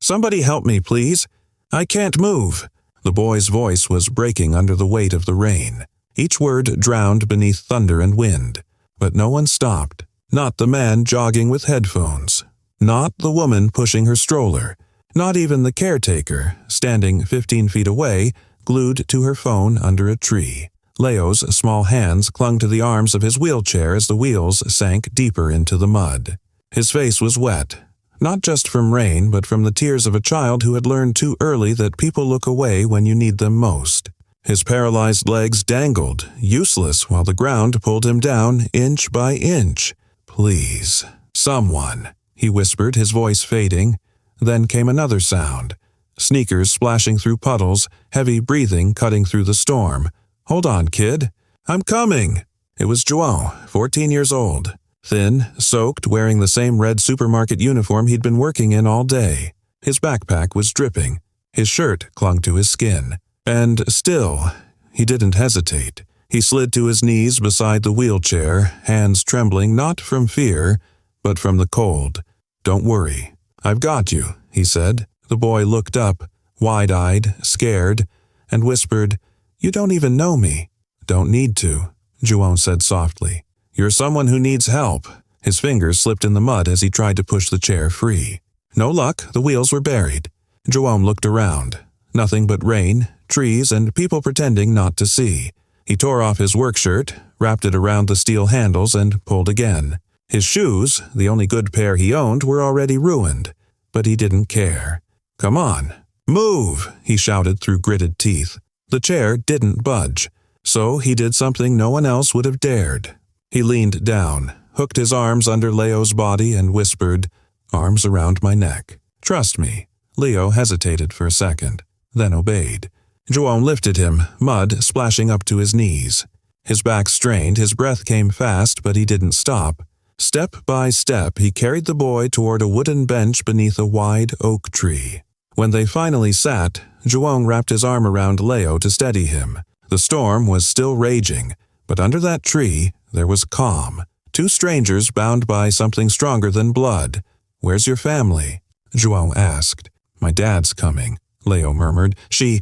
Somebody help me, please. I can't move." The boy's voice was breaking under the weight of the rain, each word drowned beneath thunder and wind. But no one stopped. Not the man jogging with headphones. Not the woman pushing her stroller. Not even the caretaker, standing 15 feet away, glued to her phone under a tree. Leo's small hands clung to the arms of his wheelchair as the wheels sank deeper into the mud. His face was wet, not just from rain, but from the tears of a child who had learned too early that people look away when you need them most. His paralyzed legs dangled, useless, while the ground pulled him down inch by inch. "Please, someone," he whispered, his voice fading. Then came another sound. Sneakers splashing through puddles, heavy breathing cutting through the storm. "Hold on, kid. I'm coming." It was João, 14 years old. Thin, soaked, wearing the same red supermarket uniform he'd been working in all day. His backpack was dripping. His shirt clung to his skin. And still, he didn't hesitate. He slid to his knees beside the wheelchair, hands trembling not from fear, but from the cold. "Don't worry. I've got you," he said. The boy looked up, wide-eyed, scared, and whispered, "You don't even know me." "Don't need to," João said softly. "You're someone who needs help." His fingers slipped in the mud as he tried to push the chair free. No luck, the wheels were buried. João looked around. Nothing but rain, trees, and people pretending not to see. He tore off his work shirt, wrapped it around the steel handles, and pulled again. His shoes, the only good pair he owned, were already ruined, but he didn't care. "Come on, move," he shouted through gritted teeth. The chair didn't budge, so he did something no one else would have dared. He leaned down, hooked his arms under Leo's body, and whispered, "Arms around my neck. Trust me." Leo hesitated for a second, then obeyed. João lifted him, mud splashing up to his knees. His back strained, his breath came fast, but he didn't stop. Step by step, he carried the boy toward a wooden bench beneath a wide oak tree. When they finally sat, João wrapped his arm around Leo to steady him. The storm was still raging, but under that tree, there was calm. Two strangers bound by something stronger than blood. "Where's your family?" João asked. "My dad's coming," Leo murmured. She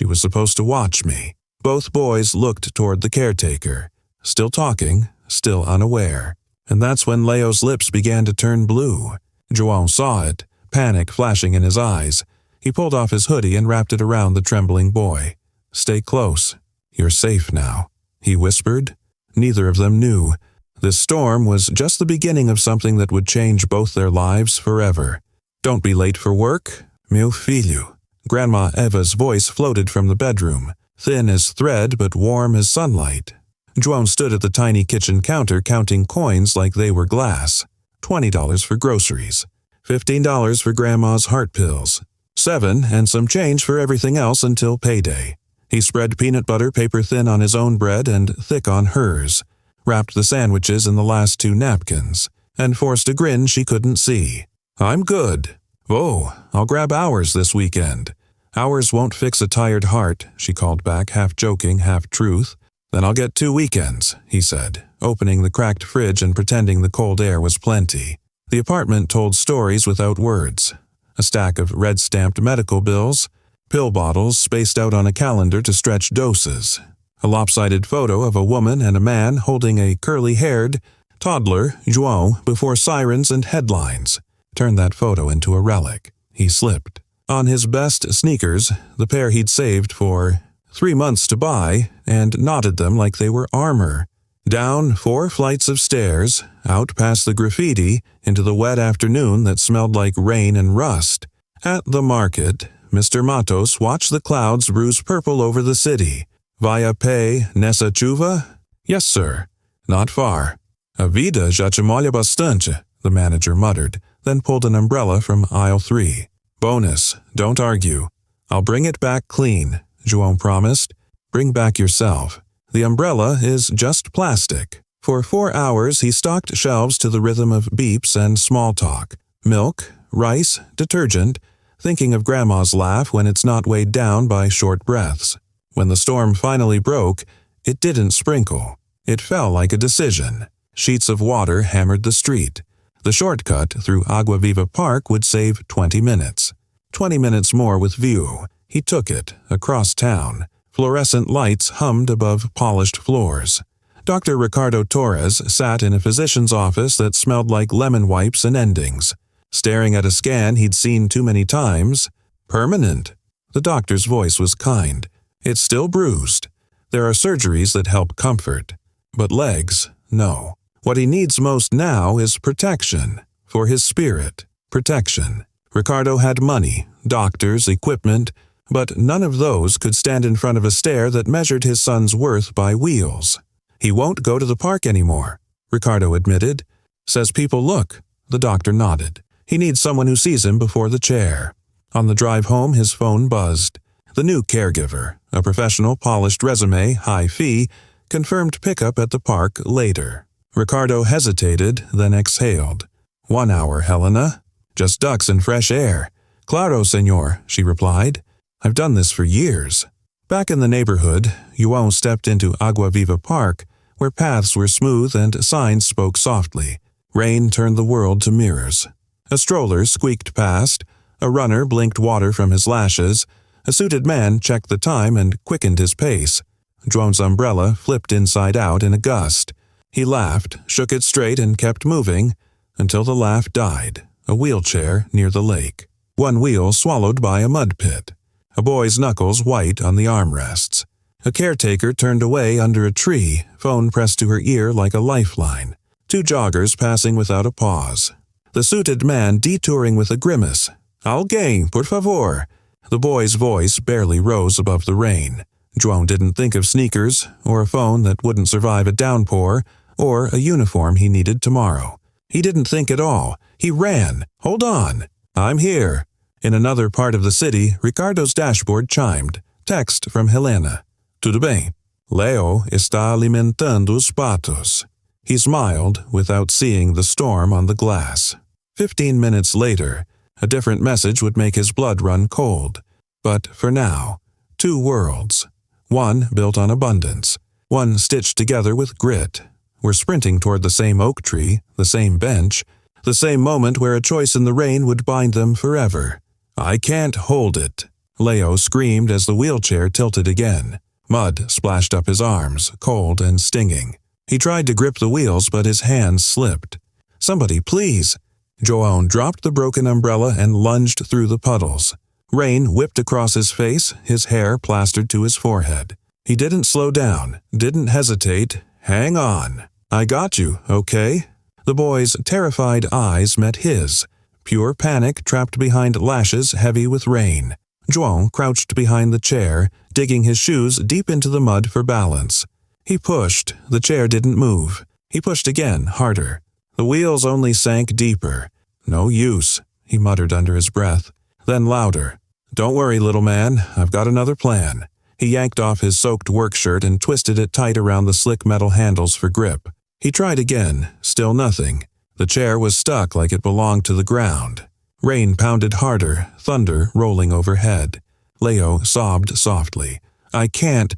was supposed to watch me." Both boys looked toward the caretaker. Still talking, still unaware. And that's when Leo's lips began to turn blue. João saw it, panic flashing in his eyes. He pulled off his hoodie and wrapped it around the trembling boy. "Stay close. You're safe now," he whispered. Neither of them knew. This storm was just the beginning of something that would change both their lives forever. "Don't be late for work, meu filho." Grandma Eva's voice floated from the bedroom, thin as thread but warm as sunlight. João stood at the tiny kitchen counter counting coins like they were glass. $20 for groceries, $15 for Grandma's heart pills, $7 and some change for everything else until payday. He spread peanut butter paper thin on his own bread and thick on hers, wrapped the sandwiches in the last 2 napkins, and forced a grin she couldn't see. "I'm good. Oh, I'll grab Hours this weekend." "Hours won't fix a tired heart," she called back, half joking, half truth. "Then I'll get 2 weekends," he said, opening the cracked fridge and pretending the cold air was plenty. The apartment told stories without words. A stack of red-stamped medical bills, pill bottles spaced out on a calendar to stretch doses, a lopsided photo of a woman and a man holding a curly-haired toddler, João, before sirens and headlines. Turn that photo into a relic. He slipped. On his best sneakers, the pair he'd saved for 3 months to buy, and knotted them like they were armor. Down 4 flights of stairs, out past the graffiti, into the wet afternoon that smelled like rain and rust. At the market, Mr. Matos watched the clouds bruise purple over the city. "Vaya pé nessa chuva?" "Yes, sir." "Not far." "A vida já te molha bastante," the manager muttered, then pulled an umbrella from aisle 3. "Bonus, don't argue." "I'll bring it back clean," João promised. "Bring back yourself. The umbrella is just plastic." For 4 hours he stocked shelves to the rhythm of beeps and small talk. Milk, rice, detergent, thinking of Grandma's laugh when it's not weighed down by short breaths. When the storm finally broke, it didn't sprinkle. It fell like a decision. Sheets of water hammered the street. The shortcut through Agua Viva Park would save 20 minutes. 20 minutes more with view. He took it, across town. Fluorescent lights hummed above polished floors. Dr. Ricardo Torres sat in a physician's office that smelled like lemon wipes and endings, staring at a scan he'd seen too many times. Permanent. The doctor's voice was kind. It's still bruised. There are surgeries that help comfort. But legs, no. What he needs most now is protection. For his spirit. Protection. Ricardo had money, doctors, equipment, but none of those could stand in front of a stair that measured his son's worth by wheels. He won't go to the park anymore, Ricardo admitted. Says people look. The doctor nodded. He needs someone who sees him before the chair. On the drive home, his phone buzzed. The new caregiver, a professional, polished resume, high fee, confirmed pickup at the park later. Ricardo hesitated, then exhaled. 1 hour, Helena. Just ducks and fresh air. Claro, senor, she replied. I've done this for years. Back in the neighborhood, João stepped into Agua Viva Park, where paths were smooth and signs spoke softly. Rain turned the world to mirrors. A stroller squeaked past. A runner blinked water from his lashes. A suited man checked the time and quickened his pace. João's umbrella flipped inside out in a gust. He laughed, shook it straight and kept moving, until the laugh died. A wheelchair near the lake. One wheel swallowed by a mud pit. A boy's knuckles white on the armrests. A caretaker turned away under a tree, phone pressed to her ear like a lifeline. 2 joggers passing without a pause. The suited man detouring with a grimace. Alguém, por favor. The boy's voice barely rose above the rain. João didn't think of sneakers, or a phone that wouldn't survive a downpour, or a uniform he needed tomorrow. He didn't think at all. He ran. Hold on. I'm here. In another part of the city, Ricardo's dashboard chimed. Text from Helena. Tudo bem. Leo está alimentando os patos. He smiled without seeing the storm on the glass. 15 minutes later, a different message would make his blood run cold. But for now, 2 worlds. One built on abundance. One stitched together with grit. We're sprinting toward the same oak tree, the same bench, the same moment where a choice in the rain would bind them forever. I can't hold it. Leo screamed as the wheelchair tilted again. Mud splashed up his arms, cold and stinging. He tried to grip the wheels, but his hands slipped. Somebody, please. João dropped the broken umbrella and lunged through the puddles. Rain whipped across his face, his hair plastered to his forehead. He didn't slow down, didn't hesitate. Hang on. I got you, okay? The boy's terrified eyes met his. Pure panic trapped behind lashes heavy with rain. João crouched behind the chair, digging his shoes deep into the mud for balance. He pushed. The chair didn't move. He pushed again, harder. The wheels only sank deeper. No use, he muttered under his breath. Then louder. Don't worry, little man. I've got another plan. He yanked off his soaked work shirt and twisted it tight around the slick metal handles for grip. He tried again. Still nothing. The chair was stuck like it belonged to the ground. Rain pounded harder, thunder rolling overhead. Leo sobbed softly. I can't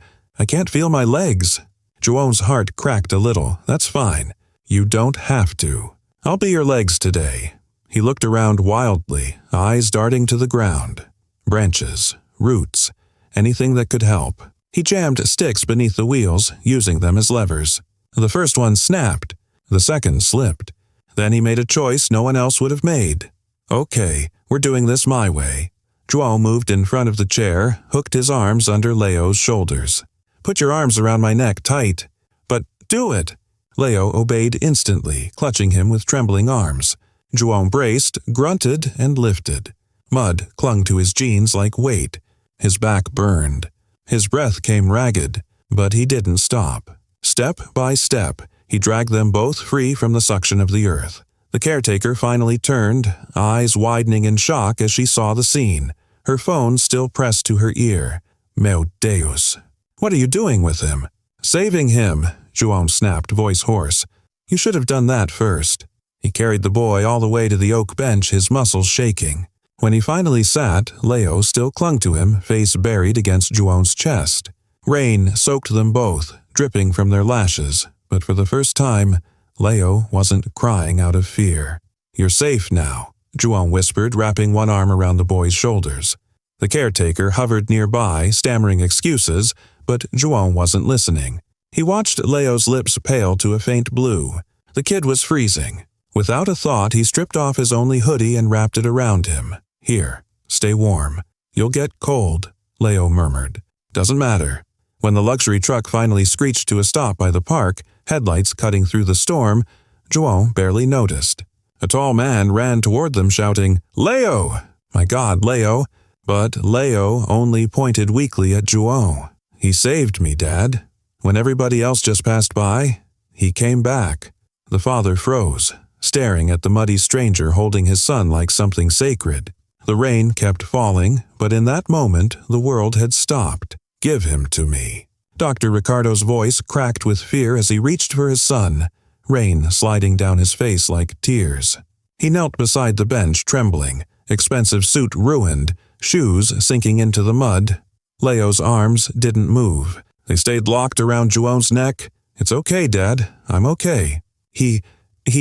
feel my legs. João's heart cracked a little. That's fine. You don't have to. I'll be your legs today. He looked around wildly, eyes darting to the ground. Branches, roots, anything that could help. He jammed sticks beneath the wheels, using them as levers. The first one snapped. The second slipped. Then he made a choice no one else would have made. Okay, we're doing this my way. João moved in front of the chair, hooked his arms under Leo's shoulders. Put your arms around my neck tight. But do it! Leo obeyed instantly, clutching him with trembling arms. João braced, grunted, and lifted. Mud clung to his jeans like weight. His back burned. His breath came ragged, but he didn't stop. Step by step, he dragged them both free from the suction of the earth. The caretaker finally turned, eyes widening in shock as she saw the scene, her phone still pressed to her ear. Meu Deus. What are you doing with him? Saving him, João snapped, voice hoarse. You should have done that first. He carried the boy all the way to the oak bench, his muscles shaking. When he finally sat, Leo still clung to him, face buried against João's chest. Rain soaked them both, dripping from their lashes, but for the first time, Leo wasn't crying out of fear. You're safe now, João whispered, wrapping one arm around the boy's shoulders. The caretaker hovered nearby, stammering excuses, but João wasn't listening. He watched Leo's lips pale to a faint blue. The kid was freezing. Without a thought, he stripped off his only hoodie and wrapped it around him. "Here, stay warm. You'll get cold," Leo murmured. "Doesn't matter." When the luxury truck finally screeched to a stop by the park, headlights cutting through the storm, João barely noticed. A tall man ran toward them shouting, "Leo!" "My God, Leo!" But Leo only pointed weakly at João. "He saved me, Dad. When everybody else just passed by, he came back." The father froze, staring at the muddy stranger holding his son like something sacred. The rain kept falling, but in that moment the world had stopped. "Give him to me." Dr. Ricardo's voice cracked with fear as he reached for his son, rain sliding down his face like tears. He knelt beside the bench, trembling, expensive suit ruined, shoes sinking into the mud. Leo's arms didn't move. They stayed locked around João's neck. "It's okay, Dad. I'm okay. He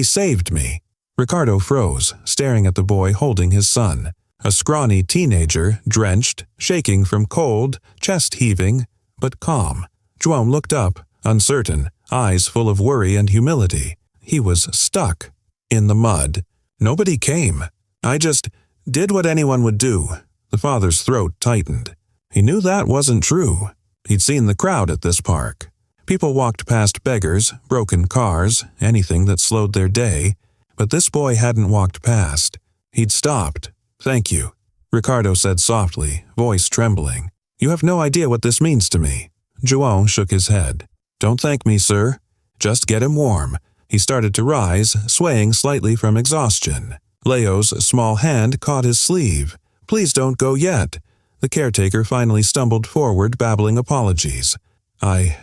saved me." Ricardo froze, staring at the boy holding his son. A scrawny teenager, drenched, shaking from cold, chest heaving, but calm. João looked up, uncertain, eyes full of worry and humility. He was stuck in the mud. "Nobody came. I just did what anyone would do." The father's throat tightened. He knew that wasn't true. He'd seen the crowd at this park. People walked past beggars, broken cars, anything that slowed their day, but this boy hadn't walked past. He'd stopped. "Thank you," Ricardo said softly, voice trembling. "You have no idea what this means to me." João shook his head. "Don't thank me, sir. Just get him warm." He started to rise, swaying slightly from exhaustion. Leo's small hand caught his sleeve. "Please don't go yet." The caretaker finally stumbled forward, babbling apologies. I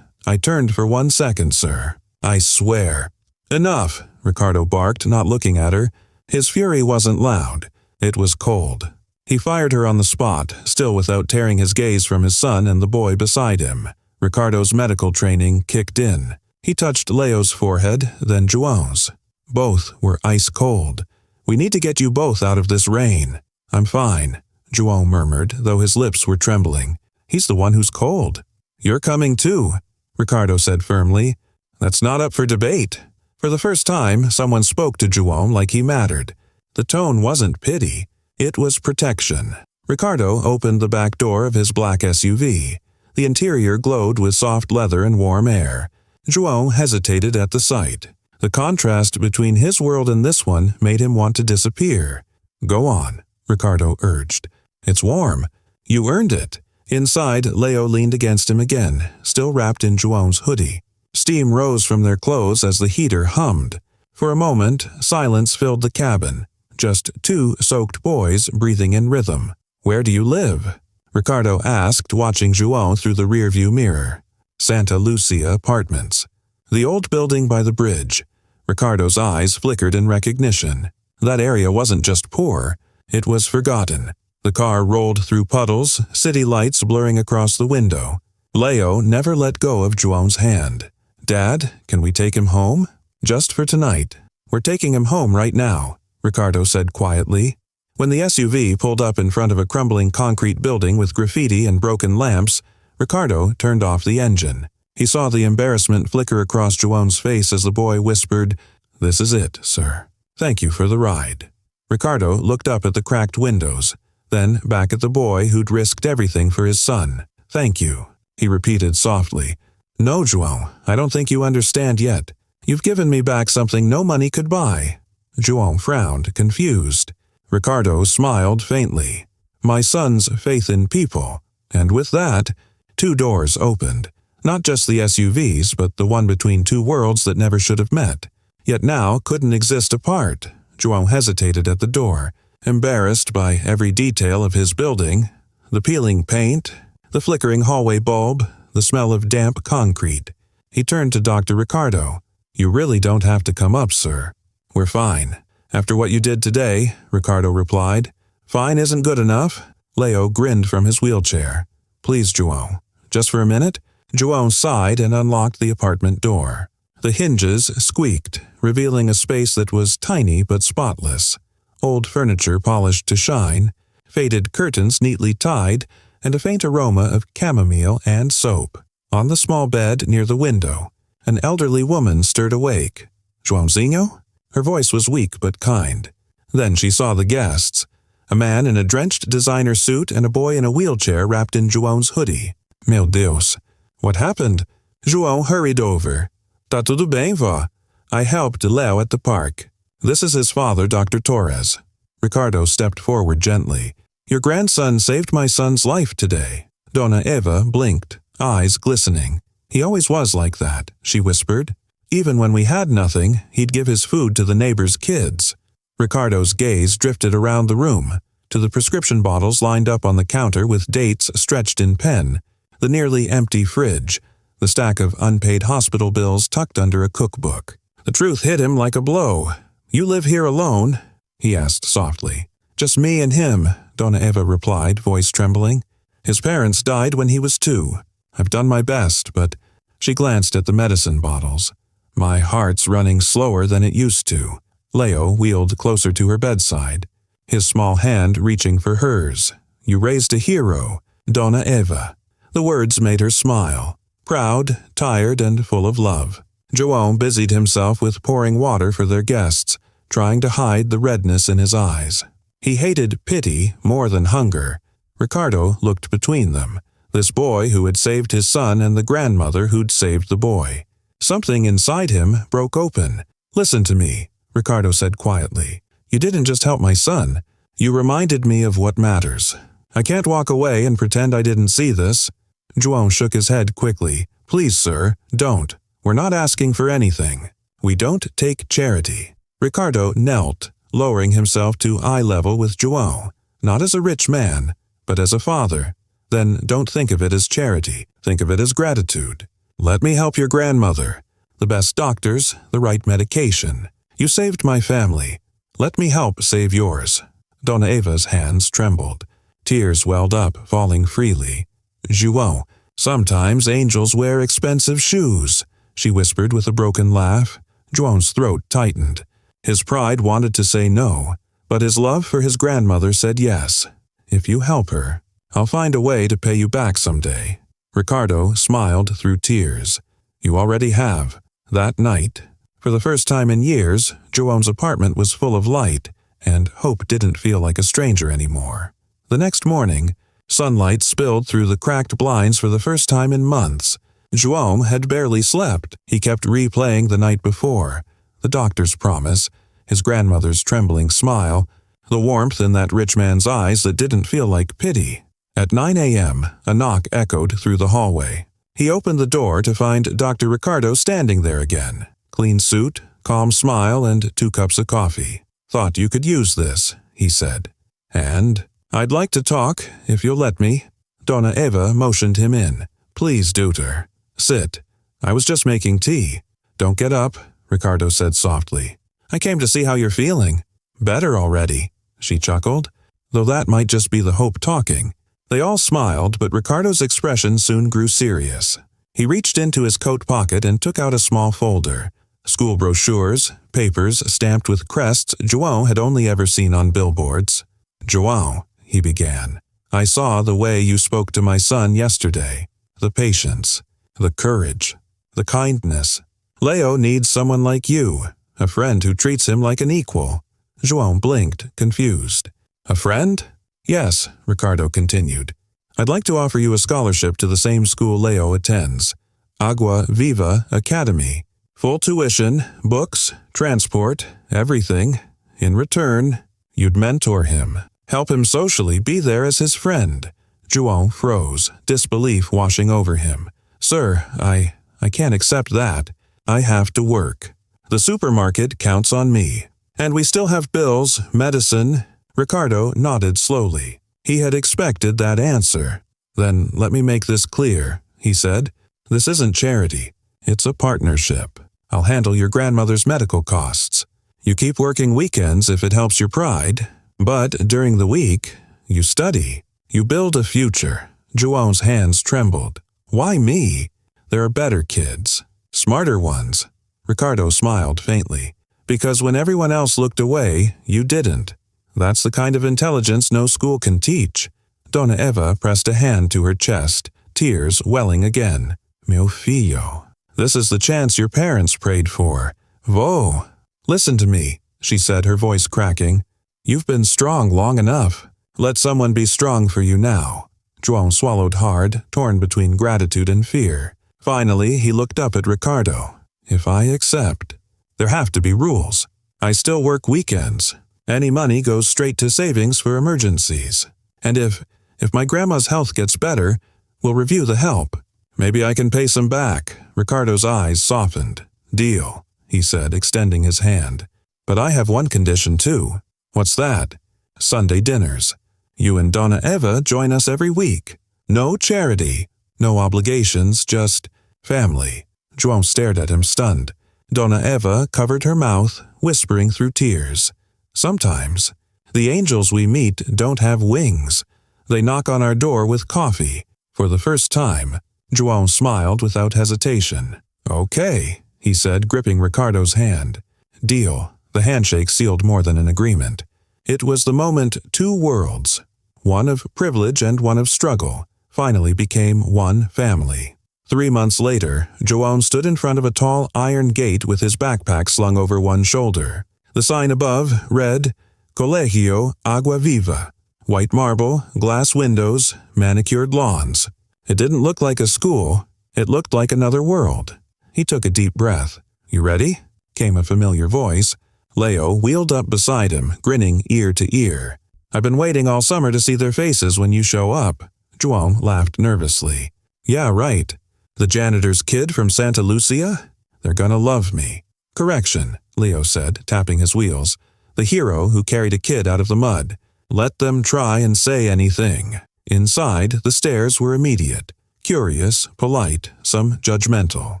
turned for 1 second, sir. I swear." "Enough," Ricardo barked, not looking at her. His fury wasn't loud. It was cold. He fired her on the spot, still without tearing his gaze from his son and the boy beside him. Ricardo's medical training kicked in. He touched Leo's forehead, then João's. Both were ice cold. "We need to get you both out of this rain." "I'm fine," João murmured, though his lips were trembling. "He's the one who's cold." "You're coming too," Ricardo said firmly. "That's not up for debate." For the first time, someone spoke to João like he mattered. The tone wasn't pity. It was protection. Ricardo opened the back door of his black SUV. The interior glowed with soft leather and warm air. João hesitated at the sight. The contrast between his world and this one made him want to disappear. "Go on," Ricardo urged. "It's warm. You earned it." Inside, Leo leaned against him again, still wrapped in João's hoodie. Steam rose from their clothes as the heater hummed. For a moment, silence filled the cabin. Just two soaked boys breathing in rhythm. "Where do you live?" Ricardo asked, watching João through the rearview mirror. "Santa Lucia Apartments." The old building by the bridge. Ricardo's eyes flickered in recognition. That area wasn't just poor, it was forgotten. The car rolled through puddles, city lights blurring across the window. Leo never let go of João's hand. "Dad, can we take him home?" "Just for tonight. We're taking him home right now," Ricardo said quietly. When the SUV pulled up in front of a crumbling concrete building with graffiti and broken lamps, Ricardo turned off the engine. He saw the embarrassment flicker across João's face as the boy whispered, "This is it, sir. Thank you for the ride." Ricardo looked up at the cracked windows, then back at the boy who'd risked everything for his son. "Thank you," he repeated softly. "No, João, I don't think you understand yet. You've given me back something no money could buy." João frowned, confused. Ricardo smiled faintly. "My son's faith in people." And with that, two doors opened. Not just the SUVs, but the one between two worlds that never should have met. Yet now couldn't exist apart. João hesitated at the door, embarrassed by every detail of his building. The peeling paint, the flickering hallway bulb, the smell of damp concrete. He turned to Dr. Ricardo. "You really don't have to come up, sir. We're fine. After what you did today," Ricardo replied. "Fine isn't good enough." Leo grinned from his wheelchair. "Please, João. Just for a minute?" João sighed and unlocked the apartment door. The hinges squeaked, revealing a space that was tiny but spotless. old furniture polished to shine, faded curtains neatly tied, and a faint aroma of chamomile and soap. On the small bed near the window, an elderly woman stirred awake. "Joãozinho?" Her voice was weak but kind. Then she saw the guests, a man in a drenched designer suit and a boy in a wheelchair wrapped in João's hoodie. Meu Deus. What happened? João hurried over. "Tá tudo bem, vó. I helped Leo at the park. This is his father, Dr. Torres." Ricardo stepped forward gently. "Your grandson saved my son's life today." Dona Eva blinked, eyes glistening. "He always was like that," she whispered. "Even when we had nothing, he'd give his food to the neighbors' kids." Ricardo's gaze drifted around the room, to the prescription bottles lined up on the counter with dates stretched in pen, the nearly empty fridge, the stack of unpaid hospital bills tucked under a cookbook. The truth hit him like a blow. "You live here alone?" he asked softly. "Just me and him," Dona Eva replied, voice trembling. "His parents died when he was 2. I've done my best, but—" She glanced at the medicine bottles. "My heart's running slower than it used to." Leo wheeled closer to her bedside, his small hand reaching for hers. "You raised a hero, Dona Eva." The words made her smile, proud, tired, and full of love. João busied himself with pouring water for their guests, trying to hide the redness in his eyes. He hated pity more than hunger. Ricardo looked between them, this boy who had saved his son and the grandmother who'd saved the boy. Something inside him broke open. "Listen to me," Ricardo said quietly. "You didn't just help my son. You reminded me of what matters. I can't walk away and pretend I didn't see this." João shook his head quickly. "Please, sir, don't. We're not asking for anything. We don't take charity." Ricardo knelt, lowering himself to eye level with João, not as a rich man, but as a father. "Then don't think of it as charity. Think of it as gratitude. Let me help your grandmother. The best doctors, the right medication. You saved my family. Let me help save yours." Dona Eva's hands trembled. Tears welled up, falling freely. "João, sometimes angels wear expensive shoes," she whispered with a broken laugh. João's throat tightened. His pride wanted to say no, but his love for his grandmother said yes. "If you help her, I'll find a way to pay you back someday." Ricardo smiled through tears. "You already have." That night, for the first time in years, João's apartment was full of light, and hope didn't feel like a stranger anymore. The next morning, sunlight spilled through the cracked blinds for the first time in months. João had barely slept. He kept replaying the night before, the doctor's promise, his grandmother's trembling smile, the warmth in that rich man's eyes that didn't feel like pity. At 9 a.m., a knock echoed through the hallway. He opened the door to find Dr. Ricardo standing there again. Clean suit, calm smile, and 2 cups of coffee. "Thought you could use this," he said. "And I'd like to talk, if you'll let me." Dona Eva motioned him in. "Please, Duter. Sit. I was just making tea." "Don't get up," Ricardo said softly. "I came to see how you're feeling." "Better already," she chuckled, though that might just be the hope talking. They all smiled, but Ricardo's expression soon grew serious. He reached into his coat pocket and took out a small folder. School brochures, papers stamped with crests João had only ever seen on billboards. "João," he began, "I saw the way you spoke to my son yesterday. The patience, the courage, the kindness. Leo needs someone like you, a friend who treats him like an equal." João blinked, confused. "A friend?" "Yes," Ricardo continued. "I'd like to offer you a scholarship to the same school Leo attends, Agua Viva Academy. Full tuition, books, transport, everything. In return, you'd mentor him, help him socially, be there as his friend." João froze, disbelief washing over him. "Sir, I can't accept that. I have to work. The supermarket counts on me. And we still have bills, medicine." Ricardo nodded slowly. He had expected that answer. "Then let me make this clear," he said. "This isn't charity. It's a partnership. I'll handle your grandmother's medical costs. You keep working weekends if it helps your pride, but during the week, you study. You build a future." João's hands trembled. "Why me? There are better kids. Smarter ones." Ricardo smiled faintly. "Because when everyone else looked away, you didn't. That's the kind of intelligence no school can teach. Dona Eva pressed a hand to her chest, tears welling again. Meu filho. This is the chance your parents prayed for. Vô. Listen to me, she said, her voice cracking. You've been strong long enough. Let someone be strong for you now. João swallowed hard, torn between gratitude and fear. Finally, he looked up at Ricardo. If I accept, there have to be rules. I still work weekends. Any money goes straight to savings for emergencies. And if my grandma's health gets better, we'll review the help. Maybe I can pay some back. Ricardo's eyes softened. Deal, he said, extending his hand. But I have one condition too. What's that? Sunday dinners. You and Dona Eva join us every week. No charity, no obligations, just family. João stared at him, stunned. Dona Eva covered her mouth, whispering through tears. Sometimes, the angels we meet don't have wings. They knock on our door with coffee. For the first time, João smiled without hesitation. Okay, he said, gripping Ricardo's hand. Deal. The handshake sealed more than an agreement. It was the moment two worlds, one of privilege and one of struggle, finally became one family. 3 months later, João stood in front of a tall iron gate with his backpack slung over one shoulder. The sign above read, Colegio Agua Viva. White marble, glass windows, manicured lawns. It didn't look like a school. It looked like another world. He took a deep breath. You ready? Came a familiar voice. Leo wheeled up beside him, grinning ear to ear. I've been waiting all summer to see their faces when you show up. João laughed nervously. Yeah, right. The janitor's kid from Santa Lucia? They're gonna love me. Correction, Leo said, tapping his wheels. The hero who carried a kid out of the mud. Let them try and say anything. Inside, the stares were immediate. Curious, polite, some judgmental.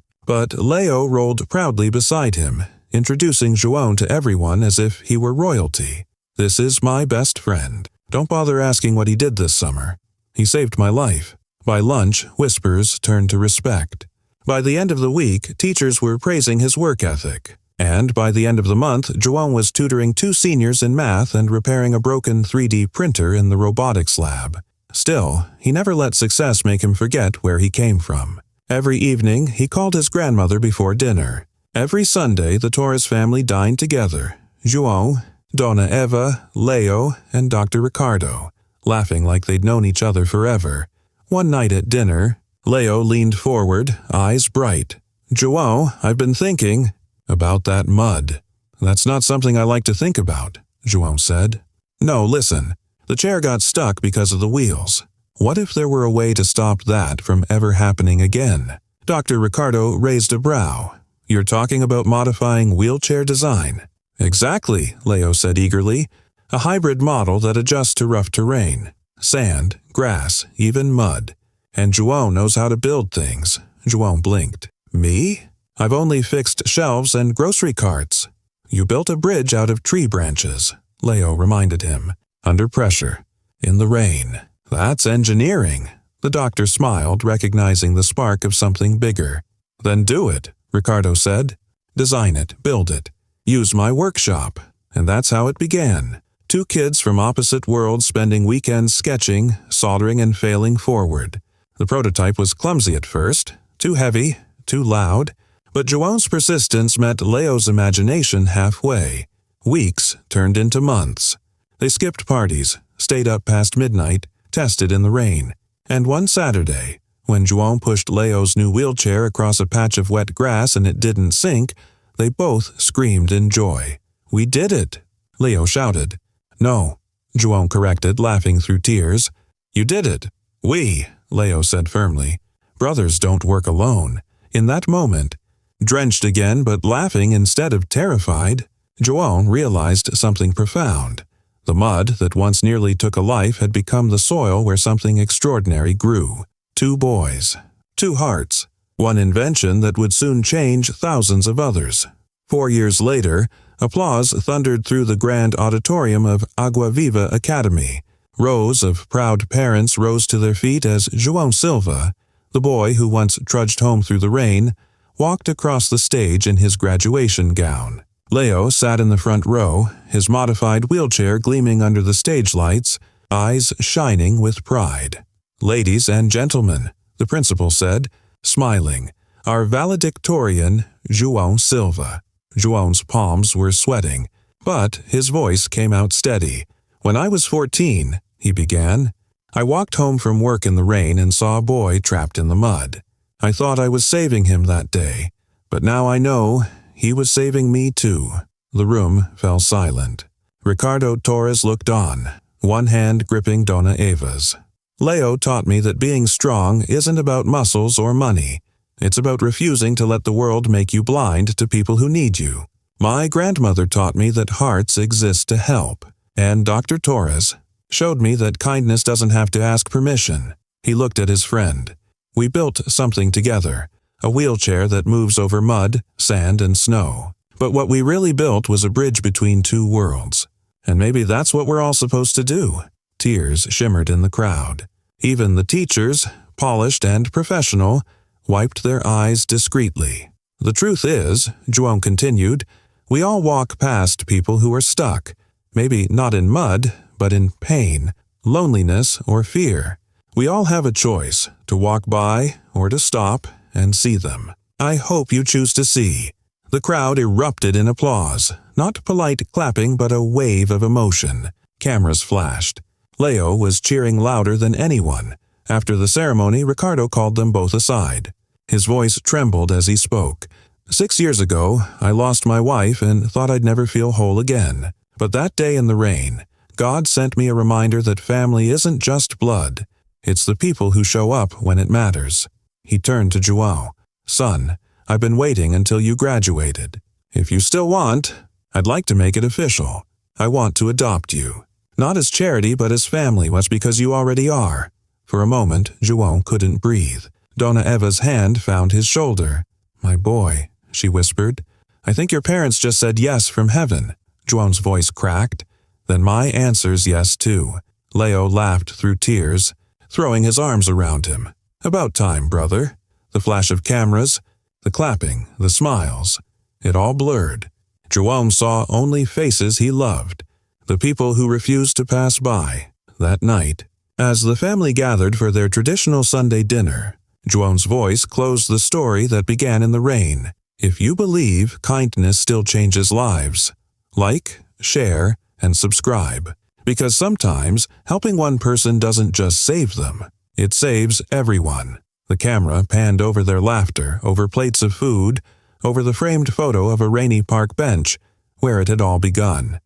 But Leo rolled proudly beside him, introducing João to everyone as if he were royalty. This is my best friend. Don't bother asking what he did this summer. He saved my life. By lunch, whispers turned to respect. By the end of the week, teachers were praising his work ethic. And by the end of the month, João was tutoring 2 seniors in math and repairing a broken 3D printer in the robotics lab. Still, he never let success make him forget where he came from. Every evening, he called his grandmother before dinner. Every Sunday, the Torres family dined together. João, Dona Eva, Leo, and Dr. Ricardo, laughing like they'd known each other forever. One night at dinner, Leo leaned forward, eyes bright. João, I've been thinking about that mud. That's not something I like to think about, João said. No, listen. The chair got stuck because of the wheels. What if there were a way to stop that from ever happening again? Dr. Ricardo raised a brow. You're talking about modifying wheelchair design. Exactly, Leo said eagerly. A hybrid model that adjusts to rough terrain. Sand, grass, even mud. And João knows how to build things. João blinked. Me? I've only fixed shelves and grocery carts. You built a bridge out of tree branches, Leo reminded him. Under pressure. In the rain. That's engineering. The doctor smiled, recognizing the spark of something bigger. Then do it, Ricardo said. Design it, build it. Use my workshop. And that's how it began. 2 kids from opposite worlds spending weekends sketching, soldering, and failing forward. The prototype was clumsy at first, too heavy, too loud, but João's persistence met Leo's imagination halfway. Weeks turned into months. They skipped parties, stayed up past midnight, tested in the rain. And one Saturday, when João pushed Leo's new wheelchair across a patch of wet grass and it didn't sink, they both screamed in joy. We did it, Leo shouted. No, João corrected, laughing through tears. You did it. We, Leo said firmly. Brothers don't work alone. In that moment, drenched again but laughing instead of terrified, João realized something profound. The mud that once nearly took a life had become the soil where something extraordinary grew. 2 boys, 2 hearts, one invention that would soon change thousands of others. 4 years later, applause thundered through the grand auditorium of Agua Viva Academy. Rows of proud parents rose to their feet as João Silva, the boy who once trudged home through the rain, walked across the stage in his graduation gown. Leo sat in the front row, his modified wheelchair gleaming under the stage lights, eyes shining with pride. "Ladies and gentlemen," the principal said, smiling, "our valedictorian, João Silva." João's palms were sweating, but his voice came out steady. "When I was 14, he began, I walked home from work in the rain and saw a boy trapped in the mud. I thought I was saving him that day, but now I know he was saving me too." The room fell silent. Ricardo Torres looked on, one hand gripping Dona Eva's. "Leo taught me that being strong isn't about muscles or money. It's about refusing to let the world make you blind to people who need you. My grandmother taught me that hearts exist to help, and Dr. Torres showed me that kindness doesn't have to ask permission." He looked at his friend. "We built something together, a wheelchair that moves over mud, sand, and snow. But what we really built was a bridge between two worlds. And maybe that's what we're all supposed to do." Tears shimmered in the crowd. Even the teachers, polished and professional, wiped their eyes discreetly. "The truth is," João continued, "we all walk past people who are stuck, maybe not in mud, but in pain, loneliness, or fear. We all have a choice, to walk by or to stop and see them. I hope you choose to see." The crowd erupted in applause, not polite clapping but a wave of emotion. Cameras flashed. Leo was cheering louder than anyone. After the ceremony, Ricardo called them both aside. His voice trembled as he spoke. 6 years ago, I lost my wife and thought I'd never feel whole again. But that day in the rain, God sent me a reminder that family isn't just blood. It's the people who show up when it matters." He turned to João. "Son, I've been waiting until you graduated. If you still want, I'd like to make it official. I want to adopt you. Not as charity, but as family, much because you already are." For a moment, João couldn't breathe. Dona Eva's hand found his shoulder. "My boy," she whispered, "I think your parents just said yes from heaven." João's voice cracked. "Then my answer's yes too." Leo laughed through tears, throwing his arms around him. "About time, brother." The flash of cameras, the clapping, the smiles, it all blurred. João saw only faces he loved, the people who refused to pass by. That night, as the family gathered for their traditional Sunday dinner, João's voice closed the story that began in the rain. If you believe kindness still changes lives, like, share, and subscribe. Because sometimes helping one person doesn't just save them, it saves everyone. The camera panned over their laughter, over plates of food, over the framed photo of a rainy park bench, where it had all begun.